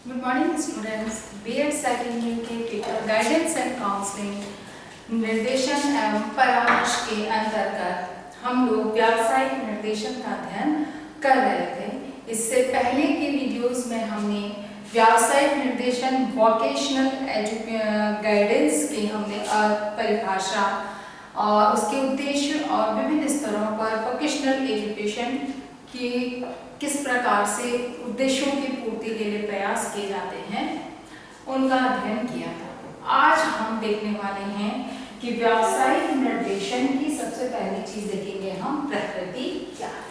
Good morning students. B.Ed second year के teacher guidance and counselling निर्देशन एवं परामर्श के अंतर्गत हम लोग व्यावसायिक निर्देशन का अध्ययन कर रहे थे। इससे पहले के वीडियोस में हमने व्यावसायिक निर्देशन वोकेशनल गाइडेंस की हमने परिभाषा और उसके उद्देश्य और विभिन्न स्तरों पर वोकेशनल एजुकेशन की किस प्रकार से उद्देश्यों की पूर्ति के लिए प्रयास किए जाते हैं उनका अध्ययन किया था। आज हम देखने वाले हैं कि व्यावसायिक निर्देशन की सबसे पहली चीज देखेंगे हम प्रकृति क्या है।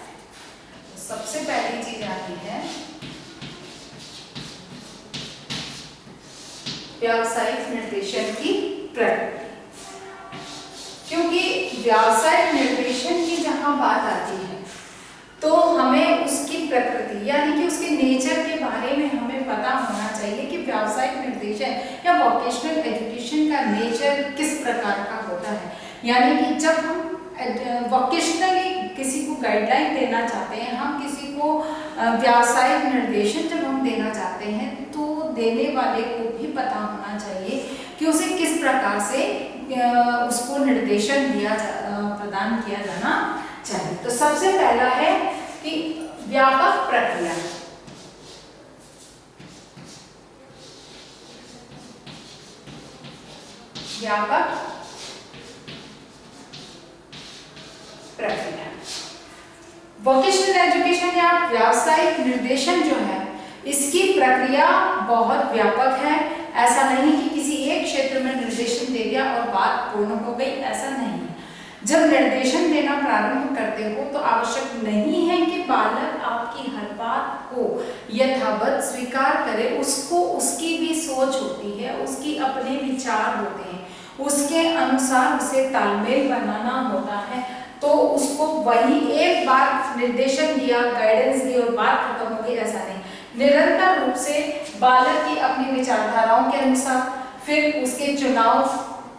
तो सबसे पहली चीज आती है व्यावसायिक निर्देशन की प्रकृति, क्योंकि व्यावसायिक निर्देशन की जहां बात आती है तो हमें उसकी प्रकृति यानी कि उसके नेचर के बारे में हमें पता होना चाहिए कि व्यावसायिक निर्देशन या वोकेशनल एजुकेशन का नेचर किस प्रकार का होता है। यानी कि जब हम वोकेशनली किसी को गाइडलाइन देना चाहते हैं, हम किसी को व्यावसायिक निर्देशन जब हम देना चाहते हैं तो देने वाले को भी पता होना चाहिए कि उसे किस प्रकार से उसको निर्देशन प्रदान किया जाना चाहिए। तो सबसे पहला है कि व्यापक प्रक्रिया। व्यापक प्रक्रिया वोकेशनल एजुकेशन या व्यावसायिक निर्देशन जो है इसकी प्रक्रिया बहुत व्यापक है। ऐसा नहीं कि किसी एक क्षेत्र में निर्देशन दे दिया और बात पूर्ण हो गई, ऐसा नहीं है। जब निर्देशन देना प्रारंभ करते हो तो आवश्यक नहीं है कि बालक आपकी हर बात को यथावत स्वीकार करे। उसको उसकी भी सोच होती है, उसकी अपने विचार होते हैं, उसके अनुसार उसे तालमेल बनाना होता है। तो उसको वही एक बार निर्देशन दिया, गाइडेंस दी और बात खत्म हो गई, ऐसा नहीं। निरंतर रूप से बालक की अपनी विचारधाराओं के अनुसार फिर उसके चुनाव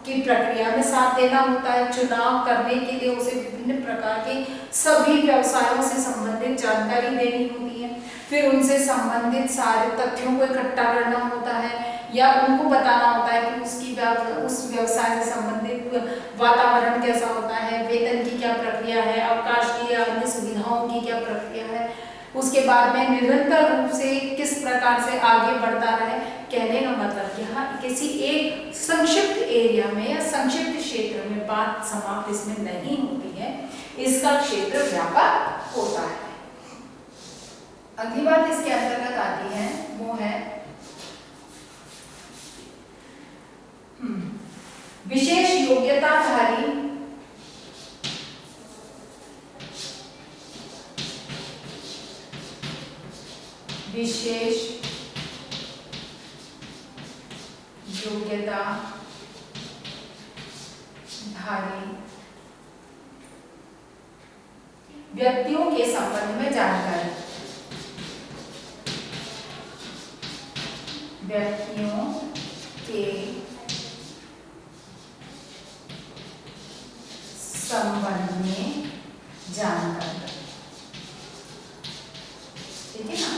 की प्रक्रिया में साथ देना होता है। चुनाव करने के लिए उसे विभिन्न प्रकार के सभी व्यवसायों से संबंधित जानकारी देनी होती है। फिर उनसे संबंधित सारे तथ्यों को इकट्ठा करना होता है या उनको बताना होता है कि उस व्यवसाय से संबंधित वातावरण कैसा होता है, वेतन की क्या प्रक्रिया है, अवकाश की या अन्य सुविधाओं की क्या प्रक्रिया है। उसके बाद में निरंतर रूप से किस प्रकार से आगे बढ़ता रहे। कहने का मतलब यहाँ किसी एक संक्षिप्त एरिया में या संक्षिप्त क्षेत्र में बात समाप्त इसमें नहीं होती है, इसका क्षेत्र व्यापक होता है। अगली बात इसके अंतर्गत आती है वो है विशेष योग्यताधारी व्यक्तियों के संबंध में जानकारी। व्यक्तियों के संबंध में जानकारी, ठीक है ना।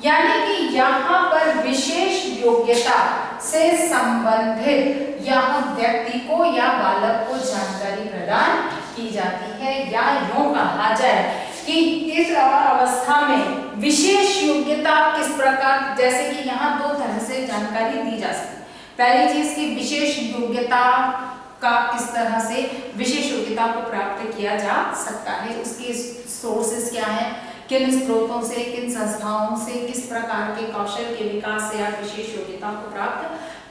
यानी कि यहाँ पर विशेष योग्यता से संबंधित यहाँ व्यक्ति को या बालक को जानकारी प्रदान की जाती है, या यूं कहा जाए कि इस अवस्था में विशेष योग्यता किस प्रकार, जैसे कि यहाँ दो तरह से जानकारी दी जा सकती है। पहली चीज की विशेष योग्यता का किस तरह से विशेष योग्यता को प्राप्त किया जा सकता है, उसके सोर्सेस क्या है, किन स्रोतों से, किन संस्थाओं से, किस प्रकार के कौशल के विकास से आप विशेष योग्यता को प्राप्त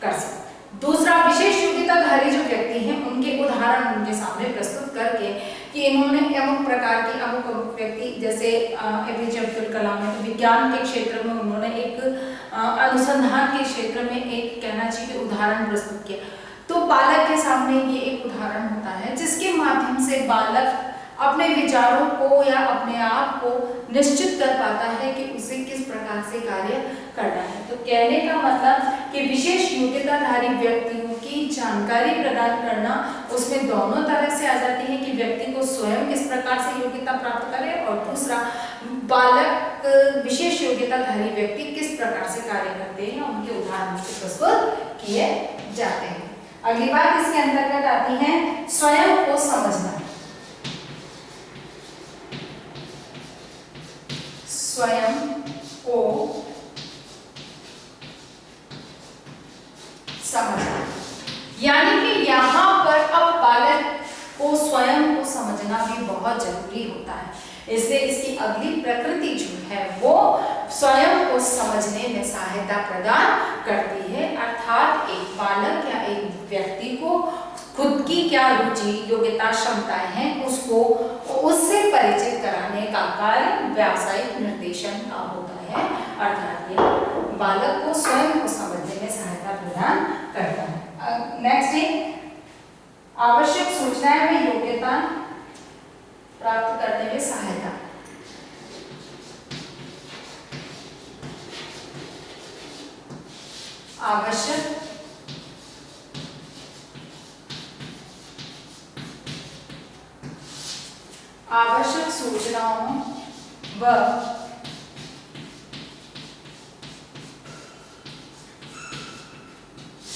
कर सकते हैं। दूसरा, विशेष योग्यताधारी जो व्यक्ति हैं उनके उदाहरण उनके सामने प्रस्तुत करके कि इन्होंने अमुक प्रकार के अमुक व्यक्ति, जैसे एपीजे अब्दुल कलाम है, विज्ञान के क्षेत्र में उन्होंने एक अनुसंधान के क्षेत्र में एक कहना चाहिए उदाहरण प्रस्तुत किया। तो बालक के सामने ये एक उदाहरण होता है जिसके माध्यम से बालक अपने विचारों को या अपने आप को निश्चित कर पाता है कि उसे किस प्रकार से कार्य करना है। तो कहने का मतलब कि विशेष योग्यताधारी व्यक्तियों की जानकारी प्रदान करना उसमें दोनों तरह से आ जाती है कि व्यक्ति को स्वयं किस प्रकार से योग्यता प्राप्त करे, और दूसरा बालक विशेष योग्यताधारी व्यक्ति किस प्रकार से कार्य करते हैं, उनके उदाहरण से प्रस्तुत किए जाते हैं। अगली बात इसके अंतर्गत आती है स्वयं को समझना। स्वयं को समझना, यानी कि यहाँ पर अब बालक को स्वयं को समझना भी बहुत जरूरी होता है। इसलिए इसकी अगली प्रकृति जो है वो स्वयं को समझने में सहायता प्रदान करती है, अर्थात एक बालक या एक व्यक्ति को खुद की क्या रुचि, योग्यता, क्षमताएं हैं उसको उससे परिचित कराने का कार्य व्यावसायिक निर्देशन का होता है, अर्थात ये बालक को स्वयं को समझने में सहायता प्रदान करता है। नेक्स्ट है आवश्यक सूचनाएं में योग्यता प्राप्त करने में सहायता। आवश्यक सूचनाओं व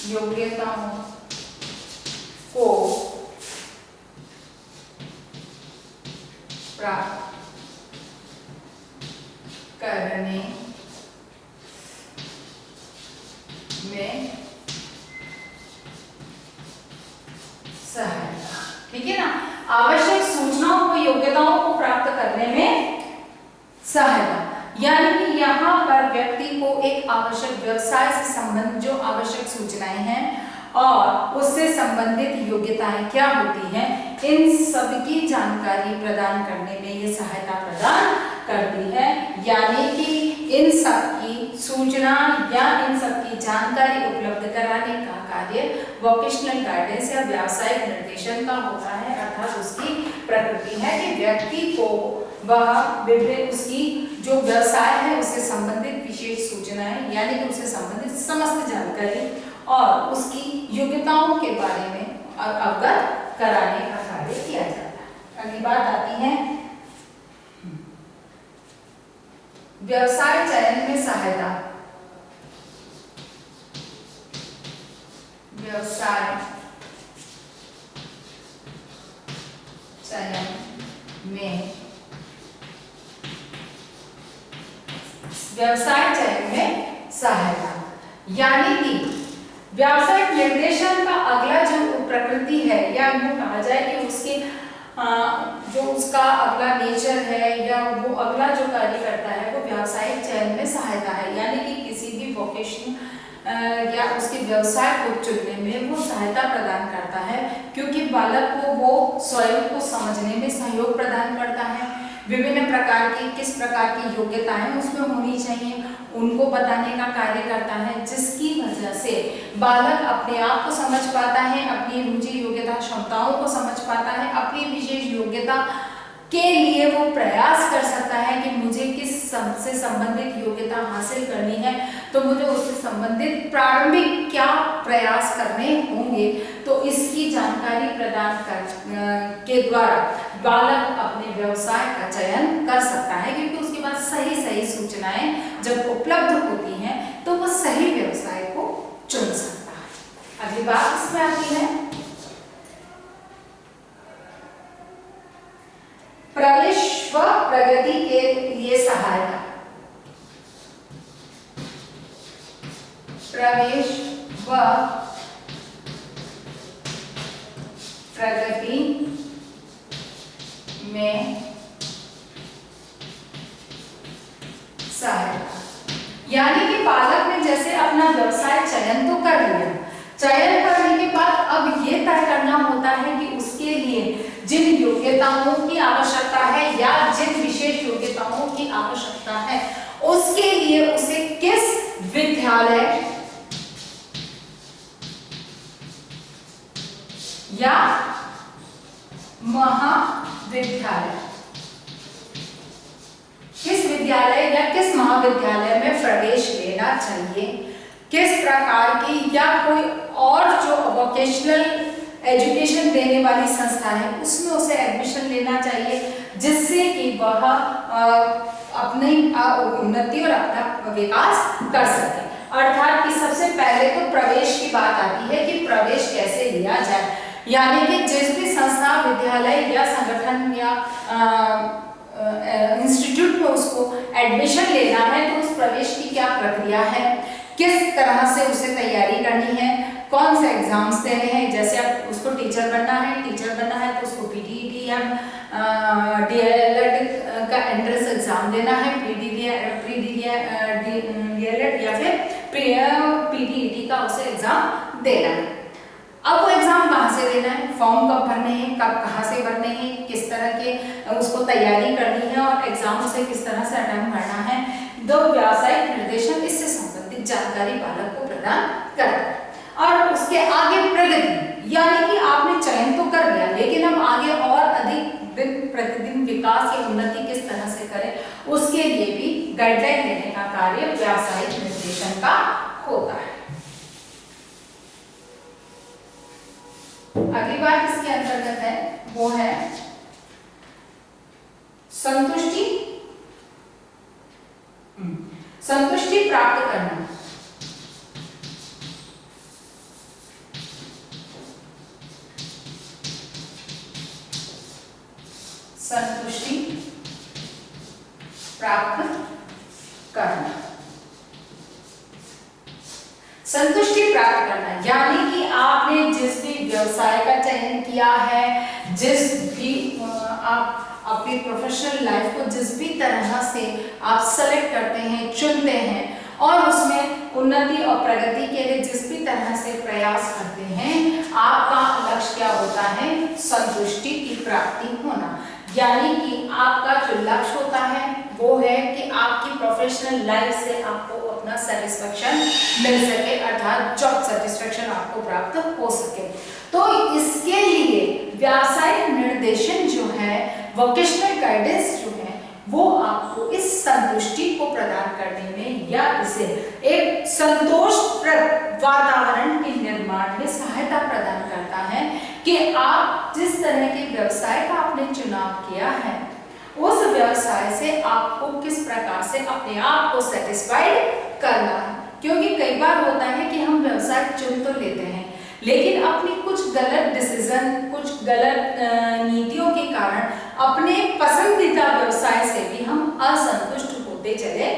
योग्यताओं को प्राप्त करने में सहायता। ठीक है ना, आवश्यक सूचनाओं को, योग्यताओं को प्राप्त करने में सहायता, यानी कि यहाँ पर व्यक्ति को एक आवश्यक व्यवसाय से संबंधित जो आवश्यक सूचनाएं हैं और उससे संबंधित योग्यताएं क्या होती हैं, इन सब की जानकारी प्रदान करने में ये सहायता प्रदान करती है। यानी कि इन सब की सूचना या इन सब की जानकारी उपलब्ध कराने का कार्य वोकेशनल गाइडेंस या व्यावसायिक निर्देशन का होता है, अर्थात उसकी प्रकृति है कि व्यक्ति को वह विभिन्न उसकी जो व्यवसाय है उससे संबंधित विशेष सूचनाएं यानी कि उससे संबंधित समस्त जानकारी और उसकी योग्यताओं के बारे में अवगत कराने का कार्य किया जाता है। अगली बात आती है व्यवसाय चयन में सहायता। व्यवसाय चयन में सहायता, यानी कि व्यावसायिक निर्देशन का अगला जो प्रकृति है या यूं कहा जाए कि उसके जो उसका अगला नेचर है या वो अगला जो कार्य करता है वो व्यावसायिक चयन में सहायता है, यानी कि किसी भी वोकेशन या उसके व्यवसाय को चुनने में वो सहायता प्रदान करता है, क्योंकि बालक को वो स्वयं को समझने में सहयोग प्रदान करता है। विभिन्न प्रकार की किस प्रकार की योग्यताएं उसमें होनी चाहिए उनको बताने का कार्य करता है, जिसकी वजह से बालक अपने आप को समझ पाता है, अपनी रुचि, योग्यता, क्षमताओं को समझ पाता है, अपनी विशेष योग्यता के लिए वो प्रयास कर सकता है कि मुझे किस से संबंधित योग्यता हासिल करनी है, तो मुझे उससे संबंधित प्रारंभिक क्या प्रयास करने होंगे। तो इसकी जानकारी प्रदान के द्वारा बालक अपने व्यवसाय का चयन कर सकता है, क्योंकि उसके पास सही सूचनाएं जब उपलब्ध होती हैं तो वो सही व्यवसाय को चुन सकता है। अगली बात इसमें आती है प्रवेश व प्रगति के लिए सहायता। प्रवेश व प्रगति में सहायता, यानी कि बालक ने जैसे अपना व्यवसाय चयन तो कर लिया, चयन करने के बाद अब ये तय करना होता है कि उसके लिए जिन योग्यताओं की आवश्यकता है या जिन विशेष योग्यताओं की आवश्यकता है उसके लिए उसे किस विद्यालय या महाविद्यालय, किस विद्यालय या किस महाविद्यालय में प्रवेश लेना चाहिए, किस प्रकार की या कोई और जो वोकेशनल एजुकेशन देने वाली संस्था है उसमें उसे एडमिशन लेना चाहिए, जिससे कि वह अपनी उन्नति और अपना विकास कर सके। अर्थात कि सबसे पहले तो प्रवेश की बात आती है कि प्रवेश कैसे लिया जाए, यानी कि जिस भी संस्था, विद्यालय या संगठन या इंस्टीट्यूट में उसको एडमिशन लेना है तो उस प्रवेश की क्या प्रक्रिया है, किस तरह से उसे तैयारी करनी है, कौन से एग्जाम्स देने हैं। जैसे आप उसको टीचर बनना है तो उसको पीटीईटी या डीएलएड का एंट्रेंस एग्जाम देना है, डीएलएड या फिर पीटीईटी का उसे एग्जाम देना है। अब वो एग्जाम कहाँ से देना है, फॉर्म कब भरने हैं, कहाँ से भरने हैं, किस तरह के उसको तैयारी करनी है और एग्जाम उसे किस तरह से अटेम्प्ट करना है, दो व्यावसायिक निर्देशन इससे संबंधित जानकारी बालक को प्रदान करता है। और उसके आगे प्रगति, यानी कि आपने चयन तो कर लिया लेकिन अब आगे और अधिक दिन प्रतिदिन विकास की उन्नति किस तरह से करें, उसके लिए भी गाइडलाइन देने का कार्य व्यावसायिक निर्देशन का होता है। अगली बात इसके अंतर्गत है वो है संतुष्टि प्राप्त करना। संतुष्टि प्राप्त करना, संतुष्टि प्राप्त करना यानी कि आपने जिस भी व्यवसाय का चयन किया है, जिस भी आप अपनी प्रोफेशनल लाइफ को जिस भी तरह से आप सेलेक्ट करते हैं, चुनते हैं और उसमें उन्नति और प्रगति के लिए जिस भी तरह से प्रयास करते हैं, आपका लक्ष्य क्या होता है, संतुष्टि की प्राप्ति होना। यानी कि आपका जो लक्ष्य होता है वो है कि आपकी प्रोफेशनल लाइफ से आपको अपना सेटिस्फेक्शन मिल सके, अर्थात जॉब सेटिस्फेक्शन आपको प्राप्त हो सके। तो इसके लिए व्यावसायिक निर्देशन जो है, वोकेशनल गाइडेंस जो है, वो आपको इस संतुष्टि को प्रदान करने में या इसे एक संतोषप्रद वातावरण के निर्माण में सहायता प्रदान करता है कि आप जिस तरह के व्यवसाय का आपने चुनाव किया है उस व्यवसाय से आपको किस प्रकार से अपने आप को सेटिस्फाइड करना है। क्योंकि कई बार होता है कि हम व्यवसाय चुन तो लेते हैं लेकिन अपनी कुछ गलत डिसीजन, कुछ गलत नीतियों के कारण अपने पसंदीदा व्यवसाय से भी हम असंतुष्ट होते चले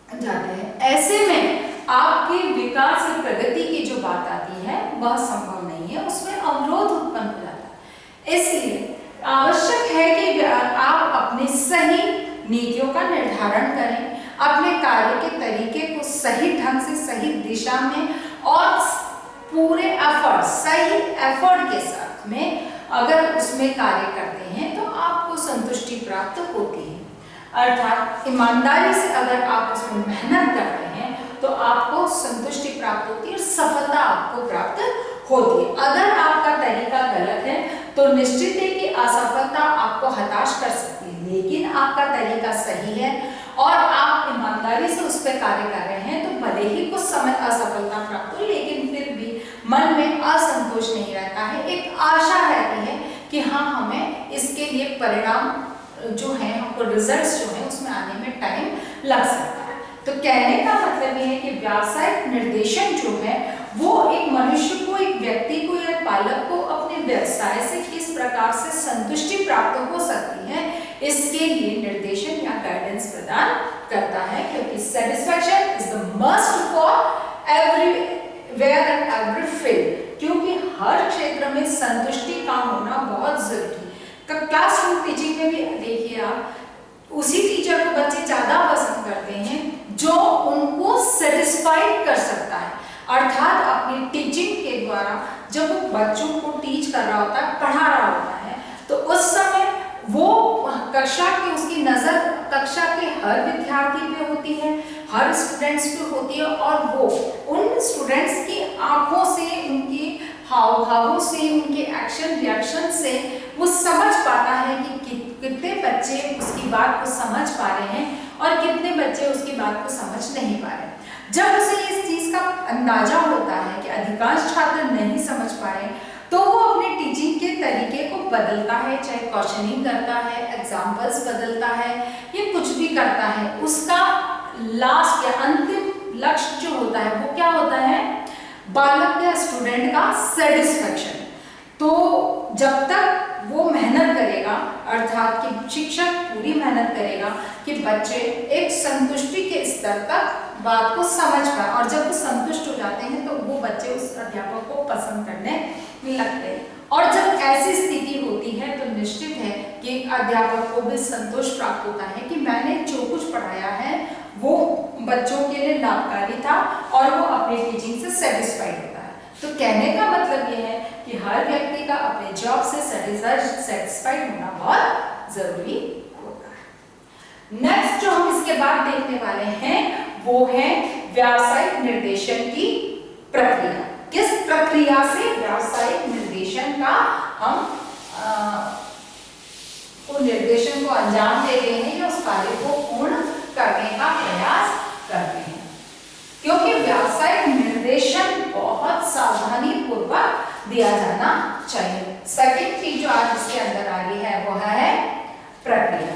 जाते हैं। ऐसे में आपके विकास और प्रगति की जो बात आती है वह संभव नहीं है, उसमें अवरोध उत्पन्न हो जाता है। इसलिए आवश्यक है कि आप अपने सही नीतियों का निर्धारण करें, अपने कार्य के तरीके को सही ढंग से, सही दिशा में और पूरे एफर्ट, सही एफर्ट के साथ में अगर उसमें कार्य करते हैं तो आपको संतुष्टि प्राप्त होती है। अर्थात ईमानदारी से अगर आप उसमें मेहनत करते हैं तो आपको संतुष्टि प्राप्त होती है और सफलता आपको प्राप्त होती है। अगर आपका तरीका गलत है तो निश्चित है कि असफलता आपको हताश कर सकती है, लेकिन आपका तरीका सही है और आप ईमानदारी से उस पर कार्य कर रहे हैं तो भले ही कुछ समय असफलता प्राप्त हो लेकिन फिर भी मन में असंतोष नहीं रहता है, एक आशा रहती है कि हाँ हमें इसके लिए परिणाम जो है, हमको रिजल्ट्स जो है उसमें आने में टाइम लग सकता है। तो कहने का मतलब ये है कि व्यावसायिक निर्देशन जो है वो एक मनुष्य को, एक व्यक्ति को या बालक को अपने व्यवसाय से किस प्रकार से संतुष्टि प्राप्त हो सकती है इसके लिए निर्देशन या गाइडेंस प्रदान करता है। क्योंकि satisfaction is the must for everywhere and every field, क्योंकि हर क्षेत्र में संतुष्टि का होना बहुत जरूरी है। क्लासरूम टीचिंग में भी देखिए आप, उसी टीचर को बच्चे ज्यादा पसंद करते हैं जो उनको सेटिस्फाइड कर सकता है। अर्थात अपनी टीचिंग के द्वारा जब वो बच्चों को टीच कर रहा होता है, पढ़ा रहा होता है, तो उस समय वो कक्षा की उसकी नजर कक्षा के हर विद्यार्थी पे होती है, हर स्टूडेंट्स पे होती है और वो उन स्टूडेंट्स की आंखों से, उनकी हाव भावों से, उनके एक्शन रिएक्शन से वो समझ पाता है कि कितने बच्चे उसकी बात को समझ पा रहे हैं और कितने बच्चे उसकी बात को समझ नहीं पा रहे। जब उसे इस चीज का अंदाजा होता है कि अधिकांश छात्र नहीं समझ पा रहे तो वो अपने टीचिंग के तरीके को बदलता है, चाहे क्वेश्चनिंग करता है, एग्जाम्पल्स बदलता है, ये कुछ भी करता है, उसका लास्ट या अंतिम लक्ष्य जो होता है वो क्या होता है, बालक या स्टूडेंट का सेटिस्फेक्शन। तो जब तक वो मेहनत करेगा, अर्थात कि शिक्षक पूरी मेहनत करेगा कि बच्चे एक संतुष्टि के स्तर तक बात को समझ पाए, और जब वो संतुष्ट हो जाते हैं तो वो बच्चे उस अध्यापक को पसंद करने लगते हैं। और जब ऐसी स्थिति होती है तो निश्चित है कि अध्यापक को भी संतोष प्राप्त होता है कि मैंने जो कुछ पढ़ाया है वो बच्चों के लिए लाभकारी था और वो अपनी टीचिंग से सेटिस्फाइड होता है। तो कहने का मतलब ये है कि हर व्यक्ति का अपने जॉब से सेटिस्फाइड होना बहुत जरूरी होता है। नेक्स्ट जो हम इसके बाद देखने वाले हैं वो है व्यावसायिक निर्देशन की प्रक्रिया। किस प्रक्रिया से व्यावसायिक निर्देशन का हम निर्देशन को अंजाम देते हैं या उस कार्य को पूर्ण करने का प्रयास करते हैं, क्योंकि व्यावसायिक निर्देशन बहुत सावधानी पूर्वक दिया जाना चाहिए। सेकंड चीज जो आज इसके अंदर आ रही है वो है प्रक्रिया।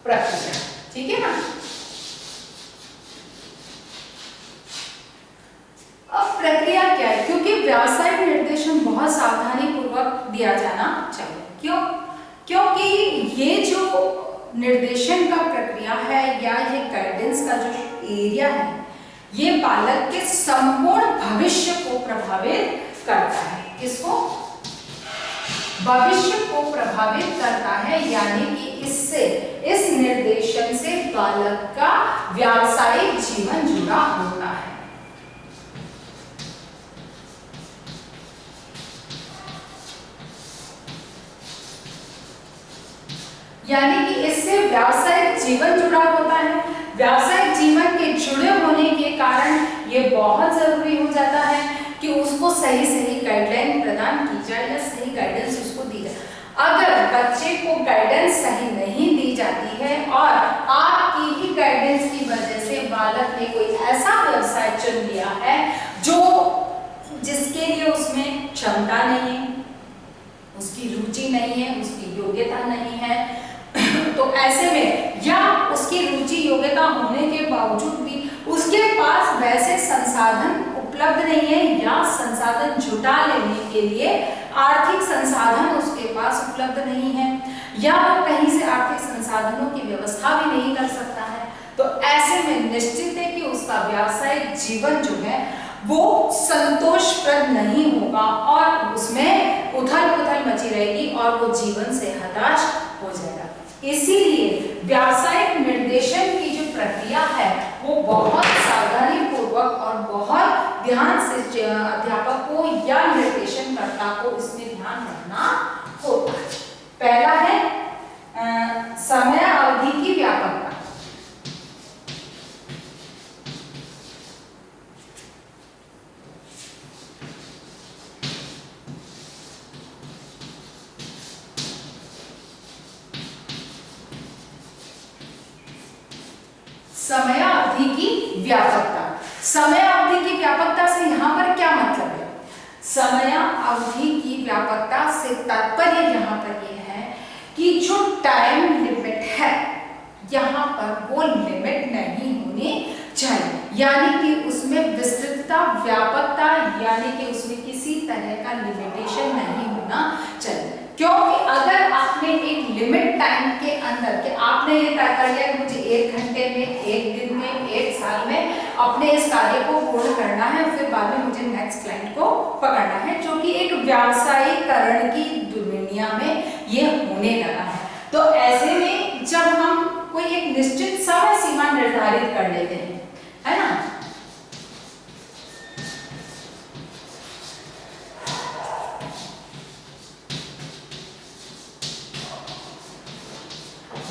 प्रक्रिया, ठीक है ना। अब प्रक्रिया क्या है, क्योंकि व्यावसायिक निर्देशन बहुत सावधानी पूर्वक दिया जाना चाहिए। क्यों? क्योंकि ये जो निर्देशन का प्रक्रिया है या ये गाइडेंस का जो एरिया है ये बालक के संपूर्ण भविष्य को प्रभावित करता है। किसको? भविष्य को प्रभावित करता है, यानी कि इससे, इस निर्देशन से बालक का व्यावसायिक जीवन जुड़ा होता है। यानी कि इससे व्यावसायिक जीवन जुड़ा होता है। व्यावसायिक जीवन के जुड़े होने के कारण ये बहुत जरूरी हो जाता है कि उसको सही गाइडलाइन प्रदान की जाए या सही गाइडेंस उसको दी जाए। अगर बच्चे को गाइडेंस सही नहीं दी जाती है और आपकी ही गाइडेंस की वजह से बालक ने कोई ऐसा व्यवसाय चुन लिया है जो जिसके लिए उसमें क्षमता नहीं है, उसकी रुचि नहीं है, उसकी योग्यता नहीं है, तो ऐसे में या उसकी रुचि योग्यता होने के बावजूद भी उसके पास वैसे संसाधन उपलब्ध नहीं है या संसाधन जुटा लेने के लिए आर्थिक संसाधन उसके पास उपलब्ध नहीं है या वो कहीं से आर्थिक संसाधनों की व्यवस्था भी नहीं कर सकता है, तो ऐसे में निश्चित है कि उसका व्यावसायिक जीवन जो है वो संतोषप्रद नहीं होगा और उसमें उथल-पुथल मची रहेगी और वो जीवन से हताश हो जाएगा। इसीलिए व्यावसायिक निर्देशन की जो प्रक्रिया है वो बहुत सावधानी पूर्वक और बहुत ध्यान से अध्यापक को या निर्देशनकर्ता को इसमें ध्यान रखना होता है। पहला है समय अवधि की व्यापकता। समय अवधि की व्यापकता। समय अवधि की व्यापकता से यहाँ पर क्या मतलब है? समय अवधि की व्यापकता से तात्पर्य यहाँ पर यह है कि जो टाइम लिमिट है यहाँ पर वो लिमिट नहीं होनी चाहिए, यानी कि उसमें विस्तृतता, व्यापकता, यानी कि उसमें किसी तरह का लिमिटेशन नहीं होना चाहिए। क्योंकि अगर आपने एक लिमिट टाइम के अंदर के आपने ये तय कर लिया कि मुझे 1 घंटे में, 1 दिन में, 1 साल में अपने इस कार्य को पूर्ण करना है, फिर बाद में मुझे नेक्स्ट क्लाइंट को पकड़ना है, जो कि एक व्यावसायीकरण की दुनिया में ये होने लगा है। तो ऐसे में जब हम कोई एक निश्चित समय सीमा निर्धारित कर लेते हैं, है ना,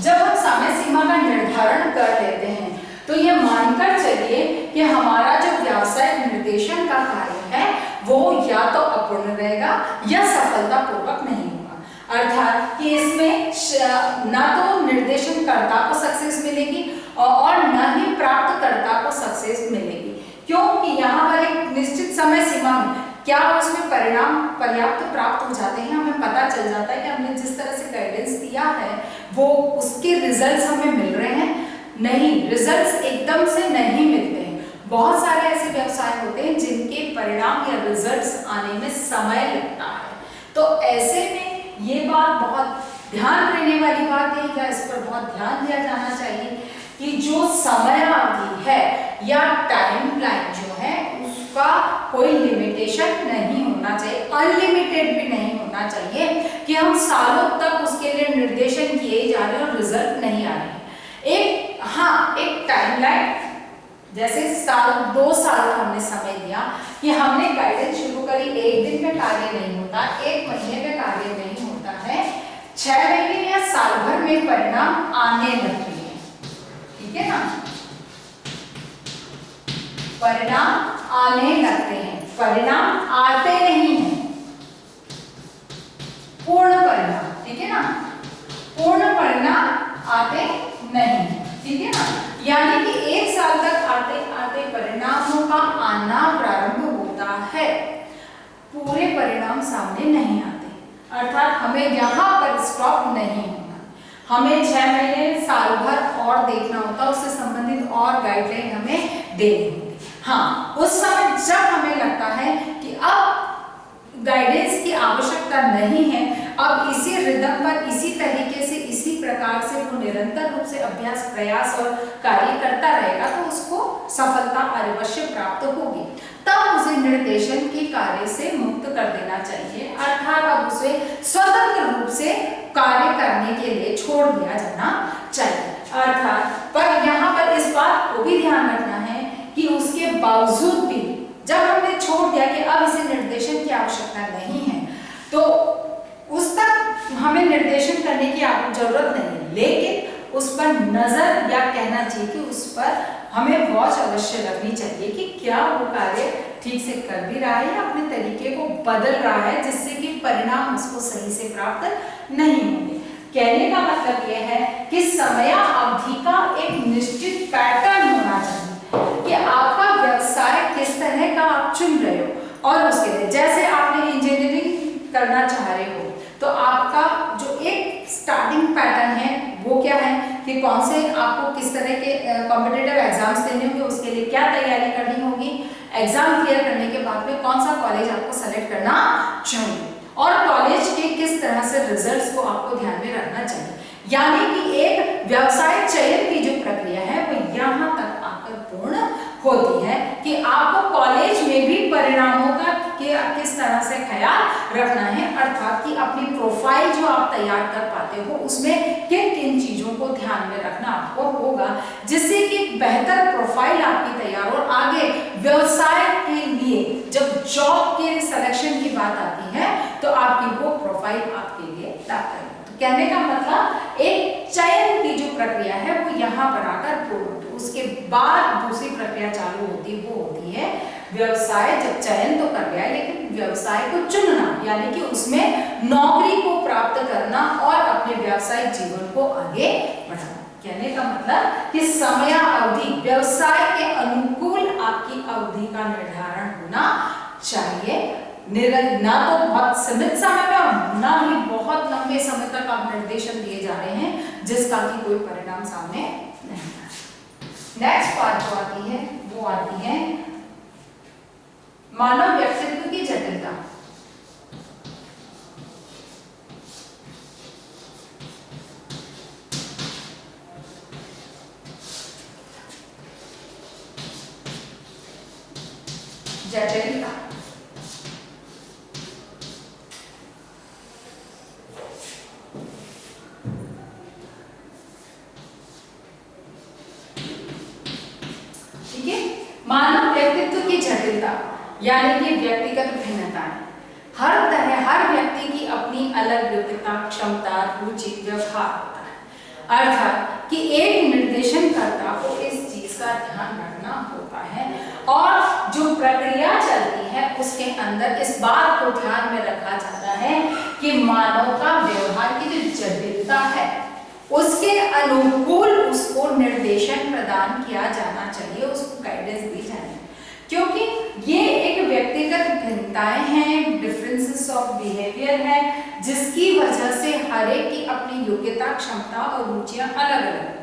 जब हम समय सीमा का निर्धारण कर लेते हैं तो ये मानकर चलिए कि हमारा जो व्यावसायिक निर्देशन का कार्य है वो या तो अपूर्ण रहेगा या सफलतापूर्वक नहीं होगा। अर्थात कि इसमें ना तो निर्देशन निर्देशनकर्ता को सक्सेस मिलेगी और न ही प्राप्तकर्ता को सक्सेस मिलेगी। क्योंकि यहाँ पर एक निश्चित समय सीमा में क्या उसमें परिणाम पर्याप्त प्राप्त हो जाते हैं, हमें पता चल जाता है कि हमने जिस तरह से गाइडेंस दिया है वो उसके रिजल्ट्स हमें मिल रहे हैं। नहीं, रिजल्ट्स एकदम से नहीं मिलते हैं। बहुत सारे ऐसे व्यवसाय होते हैं जिनके परिणाम या रिजल्ट्स आने में समय लगता है। तो ऐसे में ये बात बहुत ध्यान देने वाली बात है, या इस पर बहुत ध्यान दिया जाना चाहिए कि जो समय अवधि है या टाइमलाइन जो है उसका कोई लिमिटेशन नहीं होना चाहिए, अनलिमिटेड भी नहीं होना चाहिए कि हम सालों तक उसके लिए निर्देशन किए जा रहे हैं और रिजल्ट नहीं आ रहे हैं। एक टाइमलाइन, जैसे 2 साल का हमने समय दिया कि हमने गाइडेंस शुरू करी, 1 दिन में कार्य नहीं होता, 1 महीने में कार्य नहीं होता है, 6 महीने या साल भर में परिणाम आने लगते हैं। ठीक है ना, परिणाम आने लगते हैं, परिणाम आते नहीं हैं, पूर्ण परिणाम। ठीक है ना, पूर्ण परिणाम आते नहीं। ठीक है ना, यानी कि 1 साल तक आते आते परिणामों का आना प्रारंभ होता है, पूरे परिणाम सामने नहीं आते। अर्थात हमें यहाँ पर स्टॉप नहीं होना, हमें 6 महीने साल भर और देखना होता, उससे संबंधित और गाइडलाइन हमें देनी होती। हाँ, उस समय जब हमें लगता है कि अब गाइडेंस की आवश्यकता नहीं है, अब इसी रिदम पर इसी तरीके से इसी प्रकार से वो निरंतर रूप से अभ्यास प्रयास और कार्य करता रहेगा तो उसको सफलता अवश्य प्राप्त होगी। तब उसे निर्देशन के कार्य से मुक्त कर देना चाहिए, अर्थात अब उसे स्वतंत्र रूप से कार्य करने के लिए छोड़ दिया जाना चाहिए। अर्थात पर यहाँ पर इस बात को भी ध्यान रखना है कि उसके बावजूद भी जब हमने छोड़ दिया कि अब इसे निर्देशन की आवश्यकता नहीं है तो उस तक हमें निर्देशन करने की जरूरत नहीं है, लेकिन उस पर नजर या कहना चाहिए कि उस पर हमें वॉच अवश्य रखनी चाहिए कि क्या वो कार्य ठीक से कर भी रहा है या अपने तरीके को बदल रहा है जिससे कि परिणाम उसको सही से प्राप्त नहीं होंगे। कहने का मतलब यह है कि समय अवधि का एक निश्चित पैटर्न होना चाहिए कि आपका व्यवसाय किस तरह का आप चुन रहे हो। और उसके लिए जैसे आपने इंजीनियरिंग करना चाह रहे हो तो आपका जो एक स्टार्टिंग पैटर्न है वो क्या है कि कौन से आपको किस तरह के कॉम्पिटिटिव एग्जाम्स देने होंगे, उसके लिए क्या तैयारी करनी होगी, एग्जाम क्लियर करने के बाद में कौन सा कॉलेज आपको सेलेक्ट करना चाहिए और कॉलेज के किस तरह से रिजल्ट्स को आपको ध्यान में रखना चाहिए। यानी कि एक व्यवसाय चयन की जो प्रक्रिया है वो यहाँ तक आकर पूर्ण होती है कि आपको कॉलेज में भी परिणामों का किस तरह से ख्याल रखना है, अर्थात कि अपनी प्रोफाइल जो आप तैयार कर पाते हो उसमें किन किन चीजों को ध्यान में रखना आपको होगा जिससे कि बेहतर प्रोफाइल आपकी तैयार हो। आगे व्यवसाय के लिए जब जॉब के सिलेक्शन की बात आती है तो आपकी वो प्रोफाइल आपके लिए लाभकारी है। तो कहने का मतलब एक चयन की जो प्रक्रिया है वो यहाँ पर आकर पूर्ण होती है, उसके बाद दूसरी प्रक्रिया चालू होती है, वो होती है व्यवसाय। जब चयन तो कर लिया लेकिन व्यवसाय को चुनना, यानी कि उसमें नौकरी को प्राप्त करना और अपने व्यवसायिक जीवन को आगे बढ़ाना। कहने का मतलब कि समय अवधि व्यवसाय के अनुकूल आपकी अवधि का निर्धारण होना चाहिए, ना तो बहुत सीमित समय में और ना ही बहुत लंबे समय तक आप निर्देशन दिए जा रहे हैं जिसका कि कोई परिणाम सामने नहीं आ रहा। नेक्स्ट पार्ट जो आती है वो आती है मानव व्यक्तित्व की जटिलता। जटिलता मानव व्यक्तित्व की जटिलता यानी कि व्यक्तिगत भिन्नताएं। हर व्यक्ति की अपनी अलग योग्यता, क्षमता, रुचि, व्यवहार होता है, अर्थात कि एक निर्देशनकर्ता को इस चीज का ध्यान रखना होता है और जो प्रक्रिया चलती है उसके अंदर इस बात को ध्यान में रखा जाता है कि मानव का व्यवहार की जो जटिलता है उसके अनुकूल उसको निर्देशन प्रदान किया जाना चाहिए, उसको गाइडेंस दी जानी, क्योंकि ये एक व्यक्तिगत भिन्नताएं हैं, डिफरेंसेस ऑफ बिहेवियर है, जिसकी वजह से हर एक की अपनी योग्यता, क्षमता और रुचियां अलग अलग,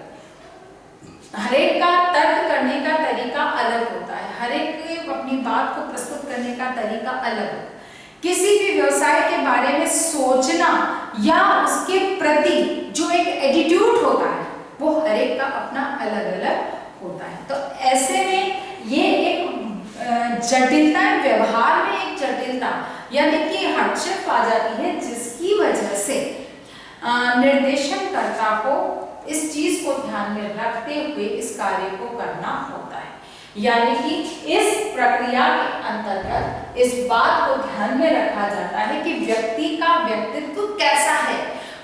हर एक का तर्क करने का तरीका अलग होता है, हर एक अपनी बात को प्रस्तुत करने का तरीका अलग होता है। किसी भी व्यवसाय के बारे में सोचना या उसके प्रति जो एक एटीट्यूड होता है वो हर एक का अपना अलग अलग होता है। तो ऐसे में ये एक जटिलता, व्यवहार में एक जटिलता यानी कि हस्तक्षेप आ जाती है, जिसकी वजह से निर्देशनकर्ता को इस चीज को ध्यान में रखते हुए इस कार्य को करना होता है। यानी कि इस प्रक्रिया के अंतर्गत इस बात को ध्यान में रखा जाता है कि व्यक्ति का व्यक्तित्व कैसा है,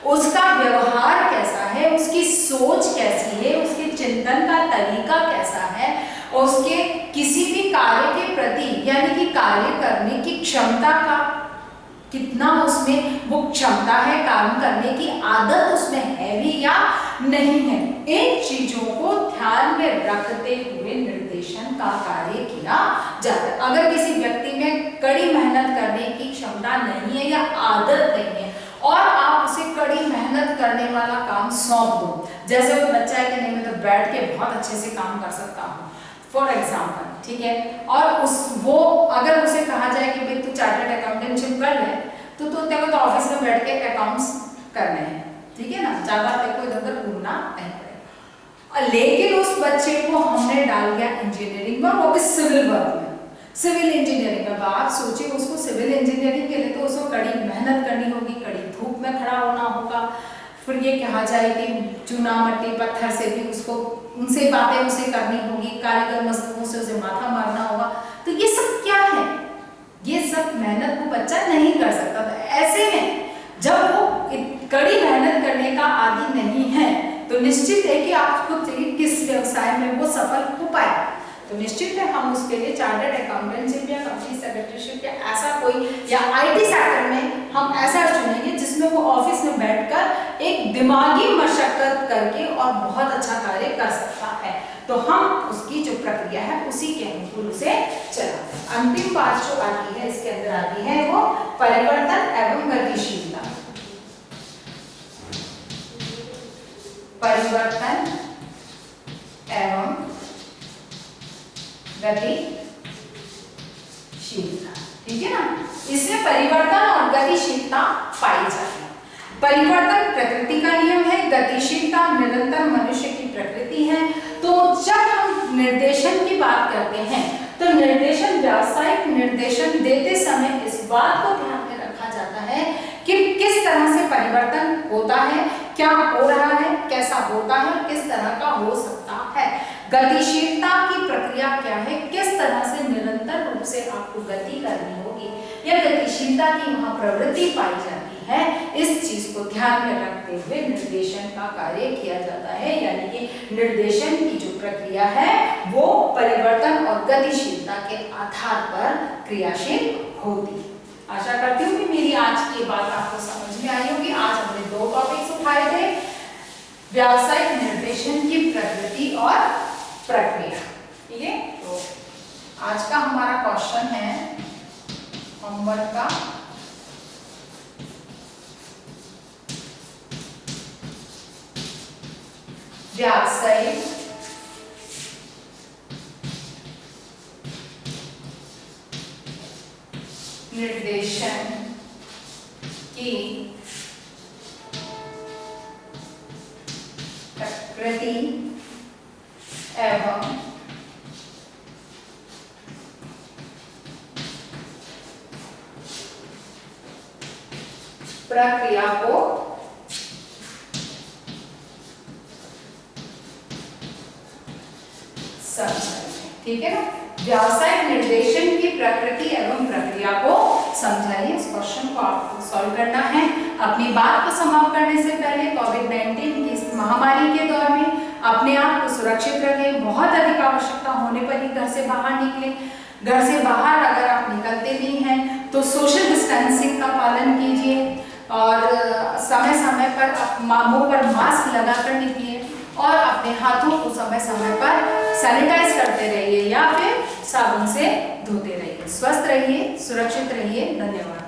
उसका व्यवहार कैसा है, उसकी सोच कैसी है, उसके चिंतन का तरीका कैसा है, उसके किसी भी कार्य के प्रति यानी कि कार्य करने की क्षमता का कितना उसमें वो क्षमता है, काम करने की आदत उसमें है भी या नहीं है। इन चीजों को ध्यान में रखते हुए निर्देशन का कार्य किया जाता है। अगर किसी व्यक्ति में कड़ी मेहनत करने की क्षमता नहीं है या आदत नहीं है और आप उसे कड़ी मेहनत करने वाला काम सौंप दो, जैसे वो बच्चा है कि नहीं मैं तो बैठ के बहुत अच्छे से काम कर सकता हूँ फॉर एग्जाम्पल, ठीक है, और वो अगर उसे कहा जाए कि भाई तू चार्टर्ड अकाउंटेंटशिप कर ले तो तेरे को तो ऑफिस में बैठ के अकाउंट्स करने हैं, ठीक है ना, ज्यादा तेरे को इधर उधर घूमना नहीं पड़ेगा। लेकिन उस बच्चे को हमने डाल दिया इंजीनियरिंग में, वो भी सिविल वर्क में, सिविल इंजीनियरिंग में। आप सोचिए उसको सिविल इंजीनियरिंग के लिए तो उसको कड़ी मेहनत करनी होगी, कड़ी धूप में खड़ा होना होगा, फिर ये कहा जाए कि चूना मट्टी पत्थर से भी उसको उनसे बातें उसे करनी होगी, कारीगर मजदूरों से उसे माथा मारना होगा। तो ये सब क्या है, ये सब मेहनत वो बच्चा नहीं कर सकता। तो ऐसे में जब वो कड़ी मेहनत करने का आदी नहीं है तो निश्चित है कि आप खुद किस व्यवसाय में वो सफल हो पाएगा। तो निश्चित है हम उसके लिए चार्टर्ड अकाउंटेंटशिप या कंपनी सेक्रेटरीशिप या ऐसा कोई या आईटी सेक्टर में हम ऐसा चुनेंगे जिसमें वो ऑफिस में बैठकर एक दिमागी मशक्कत करके और बहुत अच्छा कार्य कर सकता है। तो हम उसकी जो प्रक्रिया है उसी के अनुकूल उसे चलाते हैं। अंतिम बात जो आती है इसके अंदर आती है वो परिवर्तन एवं गतिशीलता। परिवर्तन एवं गतिशीलता, ठीक है ना। इसमें परिवर्तन और गतिशीलता पाई जाती है। परिवर्तन प्रकृति का नियम है, गतिशीलता निरंतर मनुष्य की प्रकृति है। तो जब हम निर्देशन की बात करते हैं तो निर्देशन, व्यावसायिक निर्देशन देते समय इस बात को ध्यान में रखा जाता है कि किस तरह से परिवर्तन होता है, क्या हो रहा है, कैसा होता है, किस तरह का हो सकता है। गतिशीलता की प्रक्रिया क्या है, किस तरह से निरंतर रूप से आपको गति करनी होगी या गतिशीलता की वहां प्रवृत्ति पाई जाती है, इस चीज को ध्यान में रखते हुए निर्देशन का कार्य किया जाता है। यानी कि निर्देशन की जो प्रक्रिया है वो परिवर्तन और गतिशीलता के आधार पर क्रियाशील होती है। आशा करती हूँ कि मेरी आज की बात आपको समझ में आई होगी। आज हमने 2 टॉपिक्स उठाए थे, व्यावसायिक निर्देशन की प्रकृति और प्रक्रिया, ठीक है। तो आज का हमारा क्वेश्चन है होमवर्क का, व्यावसायिक निर्देशन की प्रकृति एवं प्रक्रिया को समझाइए, ठीक है ना। व्यावसायिक निर्देशन की प्रकृति एवं प्रक्रिया को समझाइए। इस क्वेश्चन को आपको सॉल्व करना है। अपनी बात को समाप्त करने से पहले कोविड-19 की इस महामारी के दौर में अपने आप को सुरक्षित रखें। बहुत अधिक आवश्यकता होने पर ही घर से बाहर निकलें। घर से बाहर अगर आप निकलते भी हैं तो सोशल डिस्टेंसिंग का पालन कीजिए और समय समय पर मुंह पर मास्क लगाकर निकलिए और अपने हाथों को समय समय पर सैनिटाइज करते रहिए या फिर साबुन से धोते रहिए। स्वस्थ रहिए, सुरक्षित रहिए। धन्यवाद।